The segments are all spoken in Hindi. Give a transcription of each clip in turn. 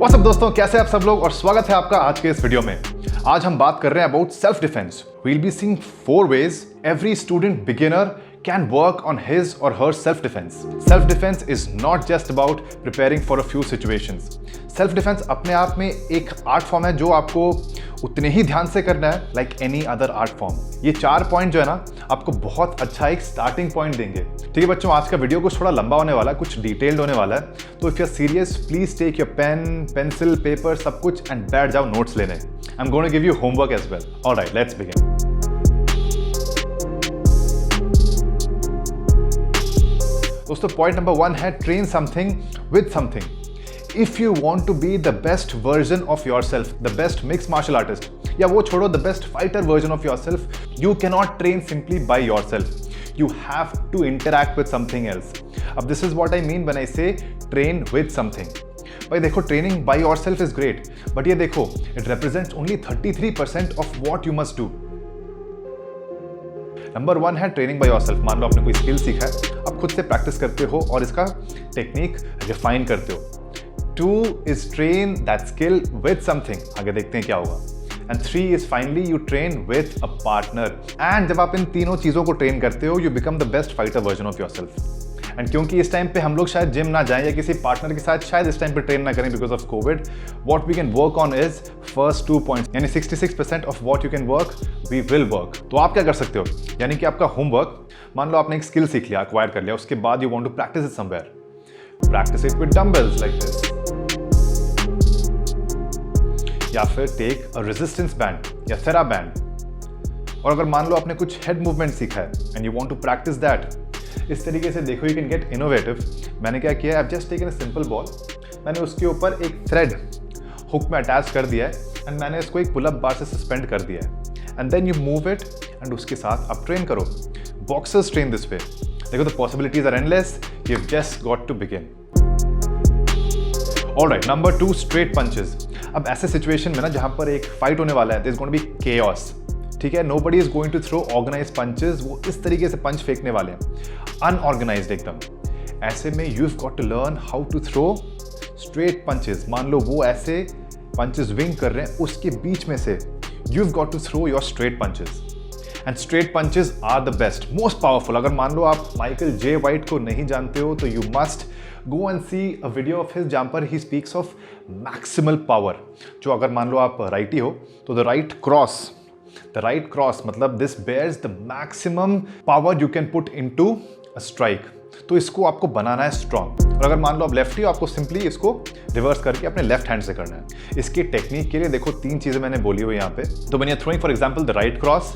व्हाट्स अप दोस्तों, कैसे आप सब लोग और स्वागत है आपका आज के इस वीडियो में। आज हम बात कर रहे हैं about self defence. We will be seeing 4 ways every student beginner can work on his or her self defense. Self defense is not just about preparing for a few situations. Self defence अपने आप में एक आर्ट फॉर्म है जो आपको उतने ही ध्यान से करना है like any other art form. ये 4 पॉइंट जो है ना आपको बहुत अच्छा एक स्टार्टिंग पॉइंट देंगे। ठीक है बच्चों, आज का वीडियो कुछ थोड़ा लंबा होने वाला है, कुछ डिटेल्ड होने वाला है, तो if you are serious please take your pen, pencil, paper सब कुछ एंड बैठ जाओ नोट्स लेने। I am going to give you homework as well. Alright, let's begin. दोस्तों पॉइंट नंबर 1 है train something with something. If you want to be the best version of yourself, the best mixed martial artist, या वो छोड़ो the best fighter version of yourself, you cannot train simply by yourself. You have to interact with something else. अब this is what I mean when I say train with something. भाई देखो, training by yourself is great, but ये देखो it represents only 33% of what you must do. Number 1 है ट्रेनिंग बाय योरसेल्फ। मान लो आपने कोई स्किल सीखा है, आप खुद से प्रैक्टिस करते हो और इसका टेक्निक रिफाइन करते हो। 2 is train that skill with something. आगे देखते हैं क्या होगा। And 3 is finally you train with a partner. And जब आप इन तीनों चीज़ों को ट्रेन करते हो, you become the best fighter version of yourself. And क्योंकि इस टाइम पे हम लोग शायद जिम ना जाएं या किसी पार्टनर के साथ शायद इस टाइम पे ट्रेन ना करें because of COVID, what we can work on is first 2 points. यानी 66% of what you can work, we will work. तो आप क्या कर सकते हो? यानी कि आपका होमवर्क, मान लो आपने एक स्किल सीख लिया, अक्वायर कर लिया, उसके बाद you want to practice it somewhere. Practice it with dumbbells like this. या फिर टेक अ रेजिस्टेंस बैंड या थेरा बैंड। और अगर मान लो आपने कुछ हेड मूवमेंट सीखा है and you want to practise that, इस तरीके से देखो यू कैन गेट इनोवेटिव। मैंने क्या किया है, I just taken a simple ball, मैंने उसके ऊपर एक थ्रेड हुक में अटैच कर दिया है एंड मैंने इसको एक पुल अप बार से सस्पेंड कर दिया है and then you move it and उसके साथ आप ट्रेन करो। Boxers train this way. देखो the possibilities are endless, you have just got to begin. Alright, number 2 straight punches. अब ऐसे सिचुएशन में ना जहां पर एक फाइट होने वाला है, there is going to be chaos. ठीक है, nobody is going to throw organised punches. वो इस तरीके से पंच फेंकने वाले हैं, अनऑर्गेनाइज्ड एकदम। ऐसे में you have got to learn how to throw straight punches. मान लो वो ऐसे पंचेस विंग कर रहे हैं, उसके बीच में से you have got to throw your straight punches. And straight punches are the best, most powerful. अगर मान लो आप माइकल जे वाइट को नहीं जानते हो तो you must go and see a video of his जहाँ पर he speaks of maximal power। जो अगर मान लो आप राइटी हो तो the right cross मतलब this bears the maximum power you can put into a strike। तो इसको आपको बनाना है स्ट्रॉन्ग। और अगर मान लो आप लेफ्टी हो, आपको सिंपली इसको रिवर्स करके अपने लेफ्ट हैंड से करना है। इसकी टेक्निक के लिए देखो 3 चीज़ें मैंने बोली हुई यहाँ पे। तो when you're throwing for example the right cross,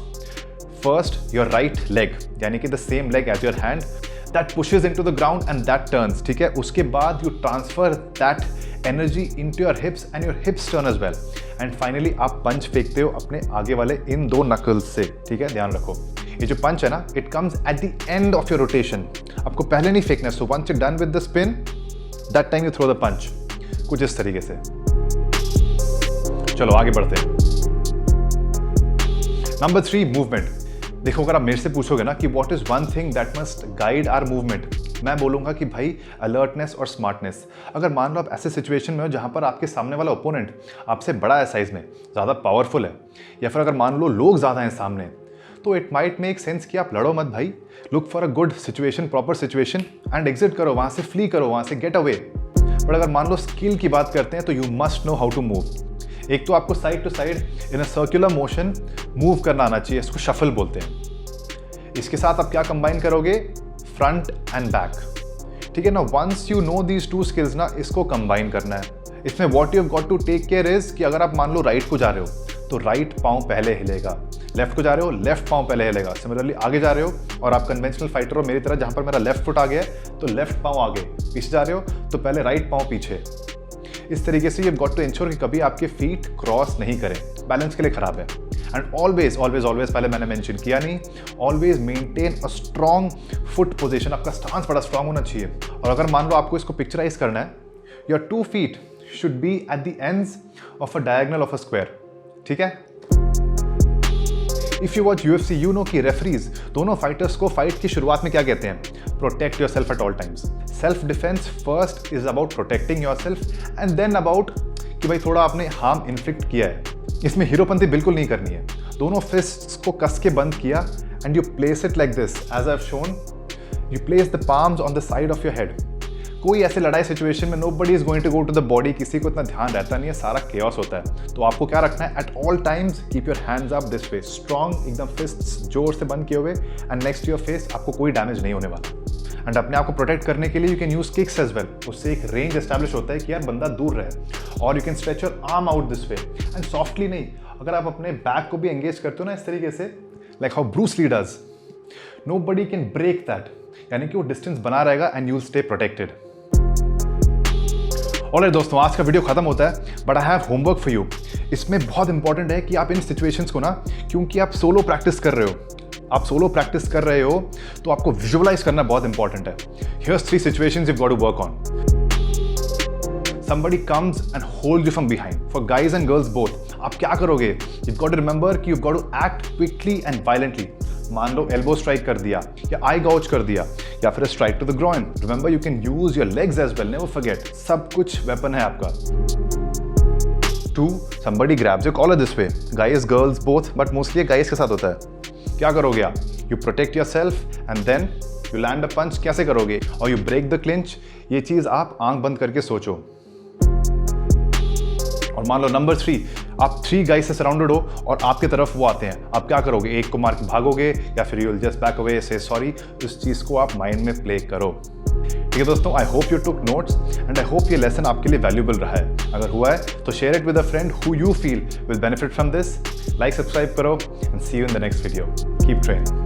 first your right leg यानी कि the same leg as your hand that pushes into the ground and that turns। ठीक है, उसके बाद you transfer that energy into your hips and your hips turn as well। and finally आप पंच फेंकते हो अपने आगे वाले इन 2 नकल्स से। ठीक है, ध्यान रखो ये जो पंच है ना, it comes at the end of your rotation। आपको पहले नहीं फेंकना है। so once you're done with the spin, that time you throw the punch। कुछ इस तरीके से। चलो आगे बढ़ते हैं। Number 3 movement. देखो अगर आप मेरे से पूछोगे ना कि what is one thing that must guide our movement, मैं बोलूंगा कि भाई अलर्टनेस और स्मार्टनेस। अगर मान लो आप ऐसे सिचुएशन में हो जहां पर आपके सामने वाला ओपोनेंट आपसे बड़ा है साइज में, ज़्यादा पावरफुल है, या फिर अगर मान लो लोग ज़्यादा हैं सामने, तो इट माइट मेक सेंस कि आप लड़ो मत भाई। Look for a good situation, proper situation and exit करो, वहाँ से फ्ली करो, वहाँ से गेट अवे। बट अगर मान लो स्किल की बात करते हैं तो you must know how to move. एक तो आपको side to side in a circular motion move करना आना चाहिए, इसको शफल बोलते हैं। इसके साथ आप क्या कंबाइन करोगे, फ्रंट एंड बैक। ठीक है ना, once you know these 2 skills ना, इसको कंबाइन करना है। इसमें what you have got to take care is कि अगर आप मान लो राइट को जा रहे हो तो राइट पाँव पहले हिलेगा, लेफ्ट को जा रहे हो लेफ्ट पाँव पहले हिलेगा। सिमिलरली आगे जा रहे हो और आप कन्वेंशनल फाइटर हो मेरी तरह, जहाँ पर मेरा लेफ्ट फुट आ गया है तो लेफ्ट पाँव आगे, पीछे जा रहे हो तो पहले राइट पाँव पीछे। इस तरीके से you have got to ensure कि कभी आपके फीट क्रॉस नहीं करें, बैलेंस के लिए खराब है। एंड ऑलवेज ऑलवेज ऑलवेज, पहले मैंने मेंशन किया नहीं, always maintain a strong foot position. आपका स्टांस बड़ा स्ट्रॉन्ग होना चाहिए। और अगर मान लो आपको इसको पिक्चराइज करना है, your 2 feet should be at the ends of a diagonal of a square. ठीक है, if you watch UFC, you know कि रेफरीज दोनों फाइटर्स को फाइट की शुरुआत में क्या कहते हैं, protect yourself at all times. Self defence first is about protecting yourself and then about कि भाई थोड़ा आपने हार्म इन्फ्लिक्ट किया है। इसमें हीरोपंती बिल्कुल नहीं करनी है। दोनों फिस्ट्स को कस के बंद किया and you place it like this as I have shown. You place the palms on the side of your head. कोई ऐसे लड़ाई सिचुएशन में nobody is going to go to the body, किसी को इतना ध्यान रहता नहीं है, सारा केओस होता है। तो आपको क्या रखना है, at all times keep your hands up this way, strong, एकदम फिस्ट्स जोर से बंद किए हुए and next to your face. आपको कोई डैमेज नहीं होने वाला। एंड अपने आप को प्रोटेक्ट करने के लिए you can use kicks as well. उससे एक रेंज एस्टैब्लिश होता है कि यार बंदा दूर रहे। और you can stretch your arm out this way and softly नहीं, अगर आप अपने बैक को भी एंगेज करते हो ना इस तरीके से, like how Bruce Lee does, nobody can break that. यानी कि वो डिस्टेंस बना रहेगा and you stay protected. Alright दोस्तों, आज का वीडियो खत्म होता है, but I have homework for you. इसमें बहुत इंपॉर्टेंट है कि आप इन सिचुएशंस को ना, क्योंकि आप सोलो प्रैक्टिस कर रहे हो, तो आपको विजुअलाइज करना बहुत इंपॉर्टेंट है। Here's 3 situations you've got to work on. Somebody comes and holds you from behind. For guys and girls both, आप क्या करोगे? You've got to remember कि you've got to act quickly and violently. मान लो एल्बो स्ट्राइक कर दिया या आई गॉच कर दिया या फिर strike to the groin. Remember you can use your legs as well, never forget, सब कुछ वेपन है आपका। 2, somebody grabs your collar this way. Guys, girls both, but mostly guys के साथ होता है। क्या करोगे आप? You protect yourself and then you land a punch। कैसे करोगे? और you break the clinch। ये चीज़ आप आंख बंद करके सोचो। और मान लो नंबर 3, आप 3 गाइस से सराउंडेड हो और आपकी तरफ वो आते हैं, आप क्या करोगे? एक को मार के भागोगे या फिर you will just back away, से सॉरी। इस चीज़ को आप माइंड में प्ले करो। ठीक है दोस्तों, I hope you took notes and I hope ये लेसन आपके लिए वैल्यूबल रहा है। अगर हुआ है तो share it with a friend who you feel will benefit from this. Like, subscribe करो and see you in the next video. Keep training.